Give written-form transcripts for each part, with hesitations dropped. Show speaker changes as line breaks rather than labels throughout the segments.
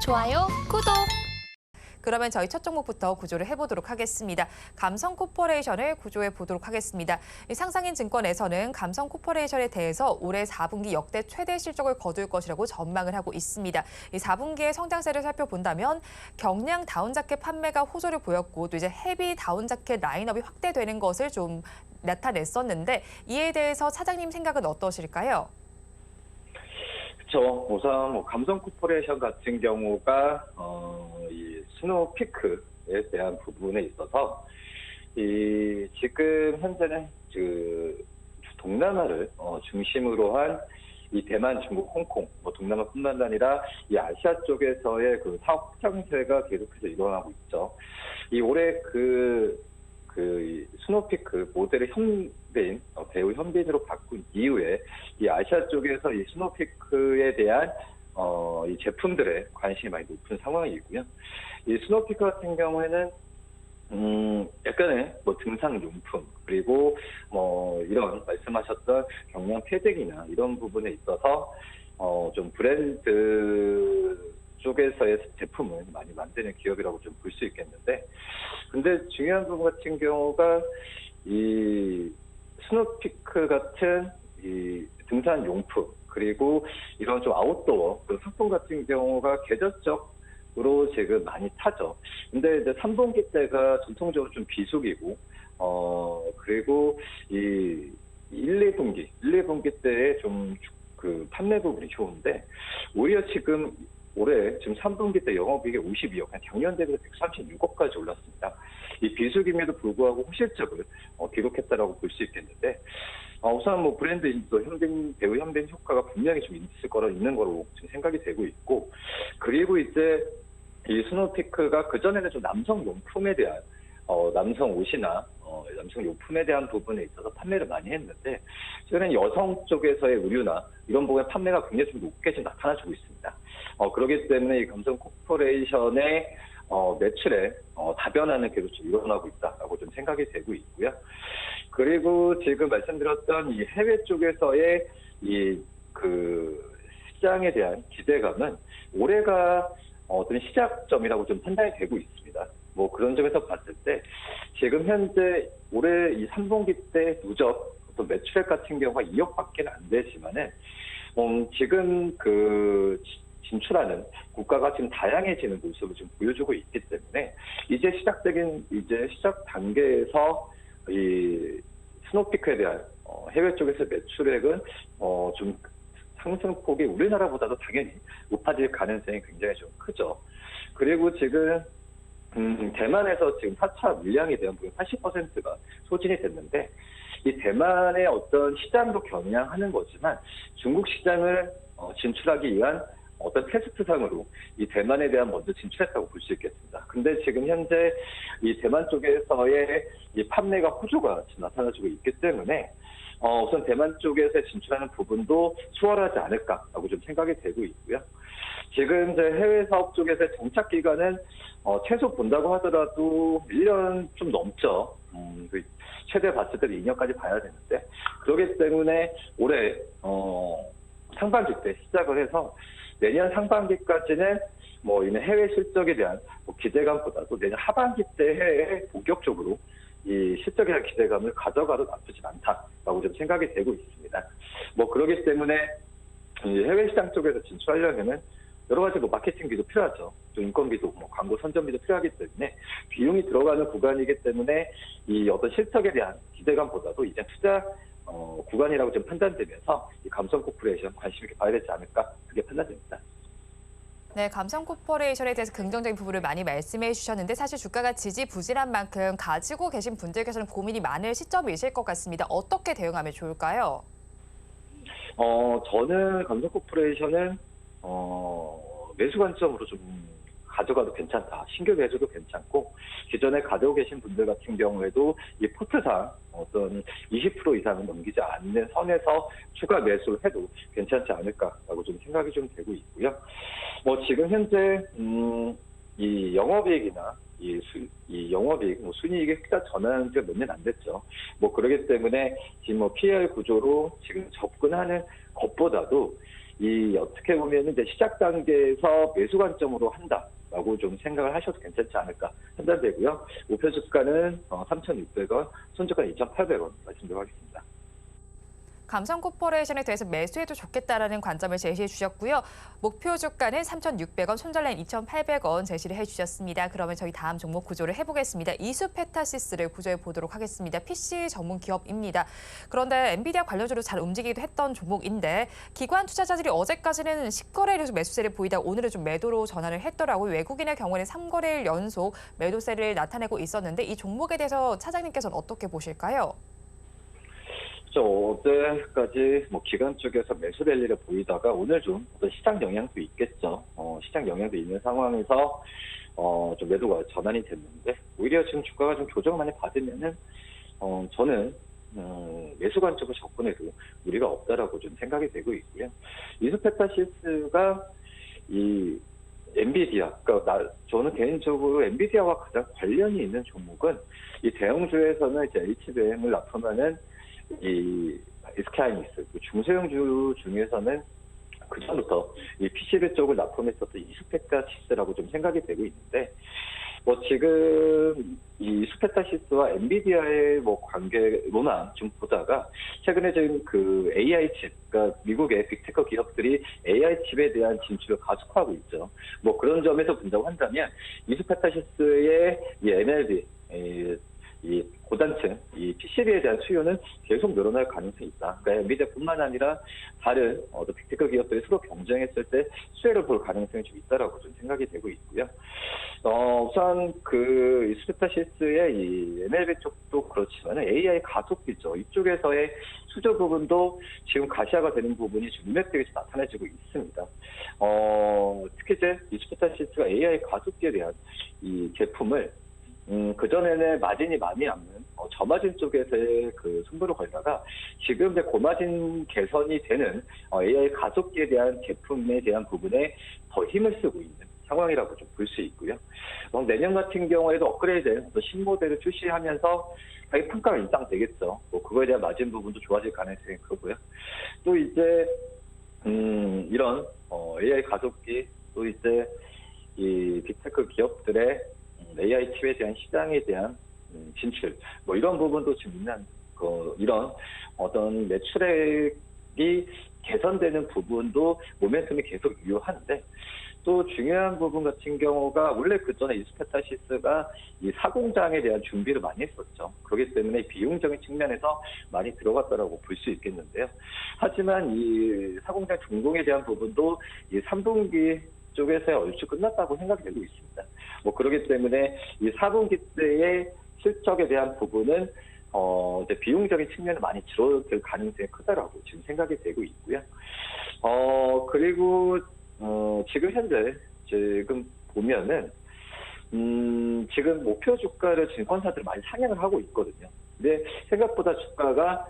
좋아요, 구독!
그러면 저희 첫 종목부터 구조를 해보도록 하겠습니다. 감성코퍼레이션을 구조해 보도록 하겠습니다. 상상인 증권에서는 감성코퍼레이션에 대해서 올해 4분기 역대 최대 실적을 거둘 것이라고 전망을 하고 있습니다. 이 4분기의 성장세를 살펴본다면 경량 다운자켓 판매가 호조를 보였고 또 이제 헤비 다운자켓 라인업이 확대되는 것을 좀 나타냈었는데 이에 대해서 차장님 생각은 어떠실까요?
그렇죠. 우선 감성 코퍼레이션 같은 경우가 이 스노우피크에 대한 부분에 있어서 이 지금 현재는 그 동남아를 중심으로 한 이 대만, 중국, 홍콩, 동남아뿐만 아니라 이 아시아 쪽에서의 그 사업 확장세가 계속해서 일어나고 있죠. 이 올해 스노우피크 모델의 현대인, 배우 현빈으로 바꾼 이후에 이 아시아 쪽에서 이 스노우피크에 대한 이 제품들의 관심이 많이 높은 상황이고요. 이 스노우피크 같은 경우에는 약간의 등산용품 그리고 이런 말씀하셨던 경량 패딩이나 이런 부분에 있어서 좀 브랜드 쪽에서의 제품을 많이 만드는 기업이라고 좀 볼 수 있겠는데, 근데 중요한 부분 같은 경우가 이 스노우피크 같은 이 등산 용품 그리고 이런 좀 아웃도어 상품 같은 경우가 계절적으로 지금 많이 타죠. 근데 이제 3분기 때가 전통적으로 좀 비수기고 그리고 이 1, 2분기 때에 좀 그 판매 부분이 좋은데, 오히려 지금 올해 지금 3분기 때 영업이익이 52억, 작년 대비 136억까지 올랐습니다. 이 비수기임에도 불구하고 호실적을 기록했다라고 볼 수 있겠는데, 우선 브랜드 인지도 배우 현빈 효과가 분명히 좀 있는 거로 지금 생각이 되고 있고, 그리고 이제 이 스노우피크가 그전에는 좀 남성 용품에 대한 남성 옷이나 남성 용품에 대한 부분에 있어서 판매를 많이 했는데, 최근엔 여성 쪽에서의 의류나 이런 부분의 판매가 굉장히 좀 높게 지금 나타나주고 있습니다. 그렇기 때문에 이 감성 코퍼레이션의 매출에 다변화는 계속 좀 일어나고 있다라고 좀 생각이 되고 있고요. 그리고 지금 말씀드렸던 이 해외 쪽에서의 시장에 대한 기대감은 올해가 어떤 시작점이라고 좀 판단이 되고 있습니다. 그런 점에서 봤을 때 지금 현재 올해 이 3분기 때 누적 어떤 매출액 같은 경우가 2억밖에 안 되지만은 지금 진출하는 국가가 지금 다양해지는 모습을 좀 보여주고 있기 때문에 이제 시작 단계에서 이 스노우피크에 대한 해외 쪽에서 매출액은 좀 상승폭이 우리나라보다도 당연히 높아질 가능성이 굉장히 좀 크죠. 그리고 지금 대만에서 지금 4차 물량에 대한 부분 80%가 소진이 됐는데, 이 대만의 어떤 시장도 겨냥하는 거지만 중국 시장을 진출하기 위한 어떤 테스트상으로 이 대만에 대한 먼저 진출했다고 볼 수 있겠습니다. 근데 지금 현재 이 대만 쪽에서의 이 판매가 호조가 지금 나타나주고 있기 때문에 우선 대만 쪽에서 진출하는 부분도 수월하지 않을까라고 좀 생각이 되고 있고요. 지금 이제 해외 사업 쪽에서의 정착 기간은 최소 본다고 하더라도 1년 좀 넘죠. 최대 봤을 때도 2년까지 봐야 되는데, 그렇기 때문에 올해 상반기 때 시작을 해서 내년 상반기까지는 이는 해외 실적에 대한 기대감보다도 내년 하반기 때 본격적으로 이 실적에 대한 기대감을 가져가도 나쁘지 않다라고 좀 생각이 되고 있습니다. 그렇기 때문에 이 해외 시장 쪽에서 진출하려면은 여러 가지 마케팅비도 필요하죠. 또 인건비도 광고 선전비도 필요하기 때문에 비용이 들어가는 구간이기 때문에 이 어떤 실적에 대한 기대감보다도 이제 투자 구간이라고 좀 판단되면서 이 감성 코퍼레이션 관심 있게 봐야 되지 않을까, 그게 판단됩니다.
네, 감성코퍼레이션에 대해서 긍정적인 부분을 많이 말씀해 주셨는데 사실 주가가 지지부진한 만큼 가지고 계신 분들께서는 고민이 많을 시점이실 것 같습니다. 어떻게 대응하면 좋을까요?
저는 감성 코퍼레이션은 매수 관점으로 좀 가져가도 괜찮다. 신규 매수도 괜찮고, 기존에 가지고 계신 분들 같은 경우에도 이 포트상 어떤 20% 이상은 넘기지 않는 선에서 추가 매수를 해도 괜찮지 않을까라고 좀 생각이 좀 되고 있고요. 지금 현재 이 영업이익이나 이 영업이익, 순이익이 흑자 전환한 지가 몇 년 안 됐죠. 그렇기 때문에 지금 PL 구조로 지금 접근하는 것보다도 이 어떻게 보면 이제 시작 단계에서 매수 관점으로 한다라고 좀 생각을 하셔도 괜찮지 않을까 판단되고요. 목표 주가는 3,600원, 손주가는 2,800원 말씀드리겠습니다.
감성코퍼레이션에 대해서 매수해도 좋겠다라는 관점을 제시해 주셨고요. 목표 주가는 3,600원, 손절라인 2,800원 제시를 해주셨습니다. 그러면 저희 다음 종목 구조를 해보겠습니다. 이수페타시스를 구조해 보도록 하겠습니다. PC 전문 기업입니다. 그런데 엔비디아 관련주로 잘 움직이기도 했던 종목인데 기관 투자자들이 어제까지는 10거래일 매수세를 보이다 오늘은 좀 매도로 전환을 했더라고요. 외국인의 경우에는 3거래일 연속 매도세를 나타내고 있었는데 이 종목에 대해서 차장님께서는 어떻게 보실까요?
어제까지 기관 쪽에서 매수 랠리를 보이다가 오늘 좀 어떤 시장 영향도 있겠죠. 시장 영향도 있는 상황에서 좀 매도가 전환이 됐는데 오히려 지금 주가가 좀 조정 많이 받으면은 저는 매수 관점으로 접근해도 무리가 없다라고 좀 생각이 되고 있고요. 이수페타시스가 이 엔비디아, 그러니까 저는 개인적으로 엔비디아와 가장 관련이 있는 종목은 이 대형주에서는 이제 HBM을 납품하는 이 SK하이닉스, 중소형주 중에서는 그전부터 이 PCB 쪽을 납품했었던 이수페타시스라고 좀 생각이 되고 있는데, 지금 이 이수페타시스와 엔비디아의 관계로만 좀 보다가 최근에 지금 그 AI 칩, 그러니까 미국의 빅테크 기업들이 AI 칩에 대한 진출을 가속화하고 있죠. 그런 점에서 본다고 한다면 이수페타시스의 이 NLB, 이 고단층, 이 PCB에 대한 수요는 계속 늘어날 가능성이 있다. 그러니까 엔비디아뿐만 아니라 다른 빅테크 기업들이 서로 경쟁했을 때 수혜를 볼 가능성이 좀 있다라고 좀 생각이 되고 있고요. 우선 그 이수페타시스의 이 NLB 쪽도 그렇지만 AI 가속기죠. 이쪽에서의 수저 부분도 지금 가시화가 되는 부분이 좀 눈에 나타나지고 있습니다. 특히 이제 이수페타시스가 AI 가속기에 대한 이 제품을 그전에는 마진이 많이 남는 저마진 쪽에서의 그 승부를 걸다가 지금 이제 고마진 개선이 되는 AI 가속기에 대한 제품에 대한 부분에 더 힘을 쓰고 있는 상황이라고 좀 볼 수 있고요. 내년 같은 경우에도 업그레이드된 신모델을 출시하면서 가격 평가가 인상되겠죠. 그거에 대한 마진 부분도 좋아질 가능성이 크고요. 또 이제 이런 AI 가속기, 또 이제 이 빅테크 기업들의 AI 칩에 대한 시장에 대한 진출, 이런 부분도 지금 있는 이런 어떤 매출액이 개선되는 부분도 모멘텀이 계속 유효한데, 또 중요한 부분 같은 경우가 원래 그전에 이수페타시스가 이 사공장에 대한 준비를 많이 했었죠. 그렇기 때문에 비용적인 측면에서 많이 들어갔다라고 볼 수 있겠는데요. 하지만 이 사공장 준공에 대한 부분도 이 3분기 쪽에서의 얼추 끝났다고 생각이 되고 있습니다. 그렇기 때문에 이 4분기 때의 실적에 대한 부분은 이제 비용적인 측면은 많이 줄어들 가능성이 크다라고 지금 생각이 되고 있고요. 그리고 지금 현재 지금 보면은 지금 목표 주가를 증권사들이 많이 상향을 하고 있거든요. 근데 생각보다 주가가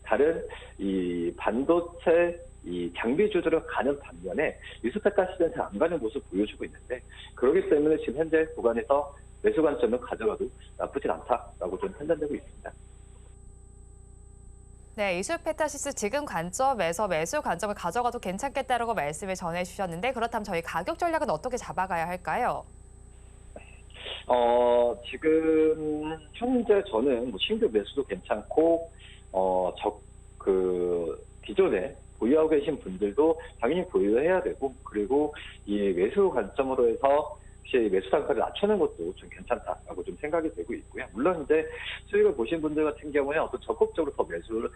다른 이 반도체 이 장비주들은 가는 반면에 이수페타시스는 잘 안 가는 모습을 보여주고 있는데, 그렇기 때문에 지금 현재 구간에서 매수 관점을 가져가도 나쁘진 않다라고 좀 판단되고 있습니다.
네, 이수페타시스 지금 관점에서 매수 관점을 가져가도 괜찮겠다라고 말씀을 전해주셨는데 그렇다면 저희 가격 전략은 어떻게 잡아가야 할까요?
지금 현재 저는 신규 매수도 괜찮고 기존에 보유하고 계신 분들도 당연히 보유해야 되고, 그리고 이 매수 관점으로 해서 혹시 매수 단가를 낮추는 것도 좀 괜찮다라고 좀 생각이 되고 있고요. 물론 이제 수익을 보신 분들 같은 경우에 어떤 적극적으로 더 매수를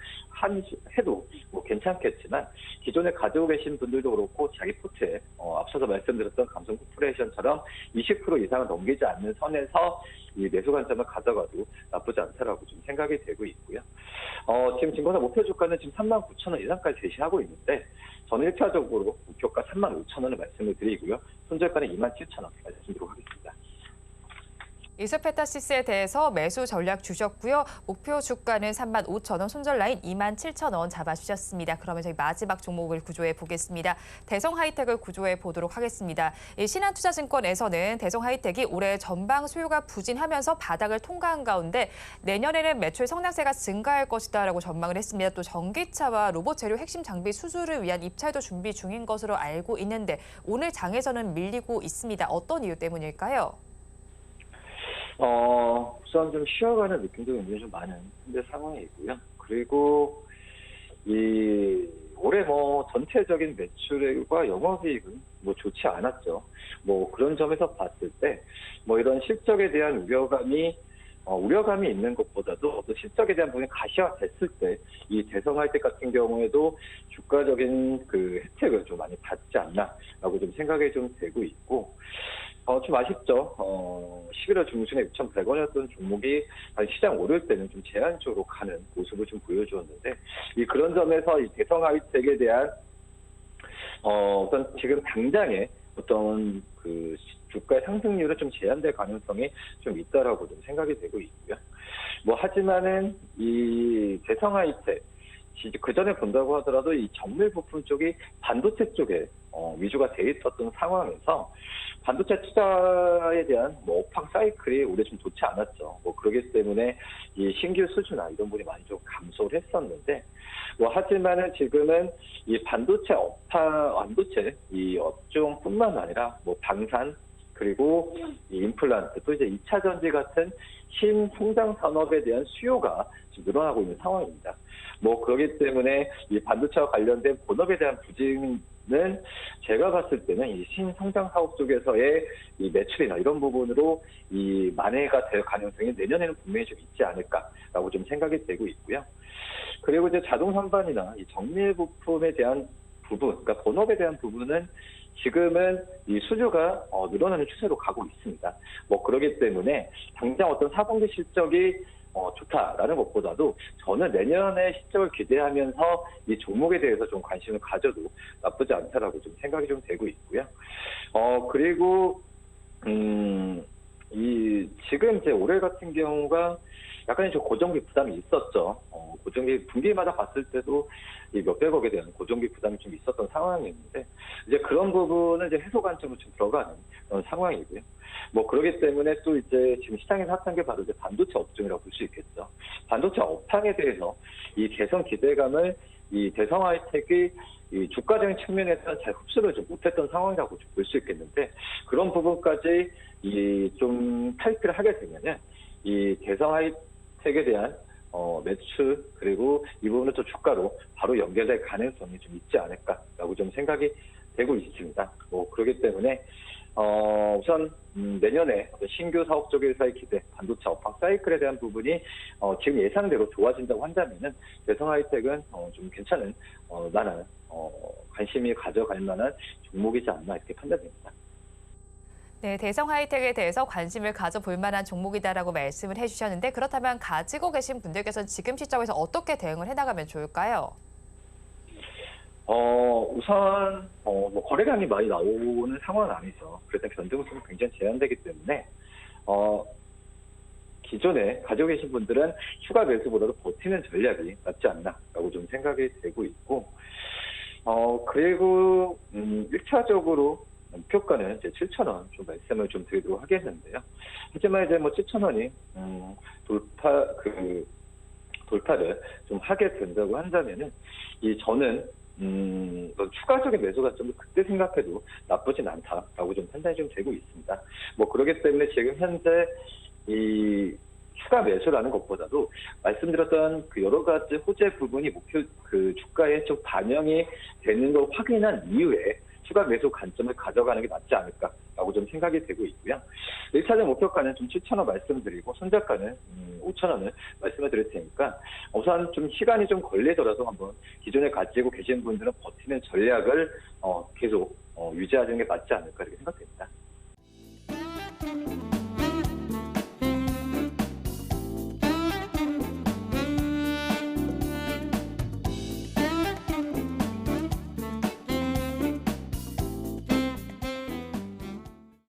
해도 괜찮겠지만, 기존에 가지고 계신 분들도 그렇고 자기 포트에 앞서서 말씀드렸던 감성코퍼레이션처럼 20% 이상을 넘기지 않는 선에서 이 매수 관점을 가져가도 나쁘지 않다라고 좀 생각이 되고 있고요. 지금 증권사 목표 주가는 지금 39,000원 이상까지 제시하고 있는데, 저는 1차적으로 목표가 35,000원을 말씀을 드리고요. 손절가는 27,000원 말씀드리도록 하겠습니다.
이스페타시스에 대해서 매수 전략 주셨고요. 목표 주가는 35,000원, 손절 라인 27,000원 잡아주셨습니다. 그러면 저희 마지막 종목을 구조해 보겠습니다. 대성하이텍을 구조해 보도록 하겠습니다. 신한투자증권에서는 대성하이텍이 올해 전방 수요가 부진하면서 바닥을 통과한 가운데 내년에는 매출 성장세가 증가할 것이다라고 전망을 했습니다. 또 전기차와 로봇 재료 핵심 장비 수주를 위한 입찰도 준비 중인 것으로 알고 있는데 오늘 장에서는 밀리고 있습니다. 어떤 이유 때문일까요?
우선 좀 쉬어가는 느낌도 굉장히 좀 많은 현재 상황이고요. 그리고 올해 전체적인 매출과 영업이익은 좋지 않았죠. 그런 점에서 봤을 때 이런 실적에 대한 우려감이 있는 것보다도 또 실적에 대한 부분이 가시화됐을 때 이 대성하이텍 같은 경우에도 주가적인 그 혜택을 좀 많이 받지 않나라고 좀 생각이 좀 되고 있고, 좀 아쉽죠. 11월 중순에 6,100원이었던 종목이 시장 오를 때는 좀 제한적으로 가는 모습을 좀 보여주었는데, 그런 점에서 이 대성하이텍에 대한 어떤 지금 당장의 어떤 그 주가의 상승률은 좀 제한될 가능성이 좀 있다라고 좀 생각이 되고 있고요. 하지만은 이 대성하이텍 그 전에 본다고 하더라도 이 정밀 부품 쪽이 반도체 쪽에 위주가 돼 있었던 상황에서 반도체 투자에 대한 업황 사이클이 올해 좀 좋지 않았죠. 그렇기 때문에 이 신규 수주나 이런 부분이 많이 좀 감소를 했었는데, 하지만은 지금은 이 반도체 이 업종뿐만 아니라 방산 그리고 이 임플란트 또 이제 2차 전지 같은 신성장 산업에 대한 수요가 지금 늘어나고 있는 상황입니다. 그렇기 때문에 이 반도체와 관련된 본업에 대한 부진은 제가 봤을 때는 이 신성장 사업 쪽에서의 이 매출이나 이런 부분으로 이 만회가 될 가능성이 내년에는 분명히 좀 있지 않을까라고 좀 생각이 되고 있고요. 그리고 이제 자동 선반이나 이 정밀 부품에 대한 부분, 그러니까 본업에 대한 부분은 지금은 이 수주가 늘어나는 추세로 가고 있습니다. 그렇기 때문에 당장 어떤 4분기 실적이 좋다라는 것보다도 저는 내년에 실적을 기대하면서 이 종목에 대해서 좀 관심을 가져도 나쁘지 않다라고 좀 생각이 좀 되고 있고요. 그리고 지금 이제 올해 같은 경우가 약간의 좀 고정비 부담이 있었죠. 고정비 분기마다 봤을 때도 이 몇백억에 대한 고정비 부담이 좀 있었던 상황이었는데, 이제 그런 부분은 이제 해소 관점으로 좀 들어가는 그런 상황이고요. 그러기 때문에 또 이제 지금 시장에서 핫한 게 바로 이제 반도체 업종이라고 볼 수 있겠죠. 반도체 업황에 대해서 이 개선 기대감을 이 대성하이텍이 이 주가적인 측면에서 잘 흡수를 좀 못했던 상황이라고 좀 볼 수 있겠는데, 그런 부분까지 좀 탈피를 하게 되면은 이 대성하이텍에 대한 매출 그리고 이 부분은 또 주가로 바로 연결될 가능성이 좀 있지 않을까라고 좀 생각이 되고 있습니다. 그렇기 때문에 우선 내년에 신규 사업 쪽에서의 기대, 반도체 업황 사이클에 대한 부분이 지금 예상대로 좋아진다고 한다면은 대성하이텍은 좀 괜찮은 만한 관심이 가져갈 만한 종목이지 않나 이렇게 판단됩니다.
네, 대성하이텍에 대해서 관심을 가져볼 만한 종목이다라고 말씀을 해주셨는데 그렇다면 가지고 계신 분들께서는 지금 시점에서 어떻게 대응을 해나가면 좋을까요?
우선 거래량이 많이 나오는 상황은 아니죠. 그래서 변동성이 굉장히 제한되기 때문에 기존에 가지고 계신 분들은 추가 매수보다도 버티는 전략이 낫지 않나라고 좀 생각이 되고 있고, 그리고 1차적으로 목표가는 이제 7,000원 좀 말씀을 좀 드리도록 하겠는데요. 하지만 이제 7,000원이 돌파를 좀 하게 된다고 한다면은 저는 추가적인 매수 가점을 그때 생각해도 나쁘진 않다라고 좀 판단이 좀 되고 있습니다. 그렇기 때문에 지금 현재 이 추가 매수라는 것보다도 말씀드렸던 그 여러 가지 호재 부분이 목표 그 주가에 좀 반영이 되는 걸 확인한 이후에 추가 매수 관점을 가져가는 게 낫지 않을까라고 좀 생각이 되고 있고요. 1차적 목표가는 좀 7,000원 말씀드리고 손절가는 5,000원을 말씀을 드릴 테니까 우선 좀 시간이 좀 걸리더라도 한번 기존에 가지고 계신 분들은 버티는 전략을 계속 유지하는 게 맞지 않을까 이렇게 생각됩니다.